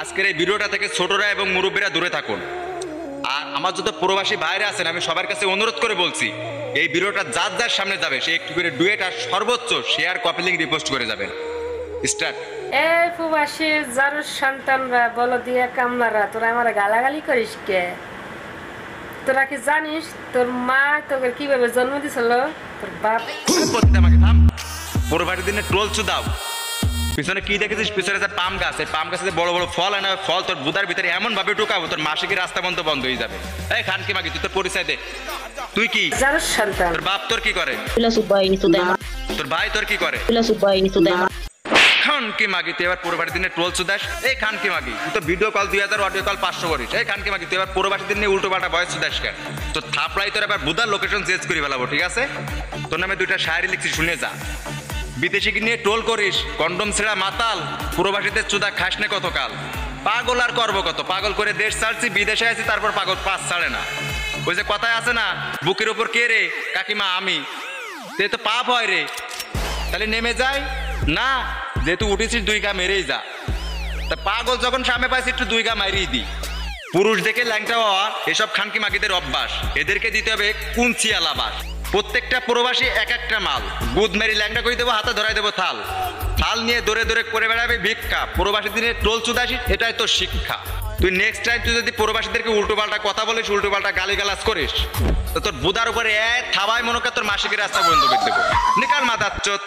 আজকের এই ভিডিওটা থেকে ছোটরা এবং মুরব্বীরা দূরে থাকুন। আর আমার যত প্রবাসী ভাইরা আছেন আমি সবার কাছে অনুরোধ করে বলছি, এই ভিডিওটা যার যার সামনে যাবে সে একটু করে ডুয়েট আর সর্বোচ্চ শেয়ার, কপি লিঙ্ক, রিপোস্ট করে যাবেন। স্টার্ট। এই প্রবাসী যার সন্তানরা বলো দিয়ে কামলারা, তোরা আমার গালাগালি করিস কে? তোরা কি জানিস তোর মা তোকে কিভাবে জন্ম দিছিল? তোর বাপ আমাকে থাম। প্রবাসী দিনে ট্রোল দাও। পিছনে কি দেখেছিস? পিছনে যে পাম গাছ, এই পাম গাছে বড় বড় ফল আনা, ফল তোর বুদার ভিতরে এমন ভাবে ঢুকাবো তোর মাসিকের রাস্তা বন্ধ হয়ে যাবে। এই খান কি মাগি, তুই তোর পরিচয় দে। তুই কি? যার সন্তান। তোর বাপ তোর কি করে? তোর ভাই তোর কি করে? খান কি মাগি, তুই এবার প্রবাসী দিনে ট্রোল চুদাস? এই খান কি মাগি, তুই তো ভিডিও কল 2000, অডিও কল 500 করিস। এই খান কি মাগি, তুই এবার প্রবাসী দিনে উল্টো পাল্টা ভয়েস চুদাস কেন? তো থাপড়াই তোর এবার বুদার লোকেশন চেঞ্জ করে ফেলাবো, ঠিক আছে? তোর নামে 2টা শায়রি লিখছি, শুনে যা। বিদেশিকে নিয়ে ট্রোল করিস, কন্ডম ছেঁড়া মাতাল, প্রবাসীদের চুদা খাস না কতকাল। পাগল আর করবো কত, পাগল করে দেশ ছাড়ছি, বিদেশে আছি, তারপর পাগল পাস ছাড়ে না। ওই যে কথায় আছে না, বুকের উপর কে রে কাকিমা আমি, সে তো পাপ হয় রে। তাহলে নেমে যায় না, যেহেতু উঠেছিস 2 গা মেরেই যা। তা পাগল যখন সামনে পাইছি একটু 2 গা মারিয়ে দি। পুরুষ দেখে ল্যাংটা হওয়া এসব খানকি মাগিদের অভ্যাস, এদেরকে দিতে হবে কুঞ্চিয়াল আবাস। প্রত্যেকটা প্রবাসী এক একটা মাল, গুদ মেরি ল্যাংটা করে দেবো, হাতে ধরাই দেবো থাল। থাল নিয়ে দৌড়ে দৌড়ে করে বেড়াবে ভিক্ষা। প্রবাসী দিনে টোল চুদাসি, এটাই তো শিক্ষা। তুই নেক্সট টাইম তুই যদি প্রবাসীদেরকে উল্টো পাল্টা কথা বলিস, উল্টো পাল্টা গালিগালাজ করিস, তো তোর বুদার উপরে থাবায় মনে কর তোর মাসিকের রাস্তা বন্ধ করে দেবো। নিকাল মাদার চোদ।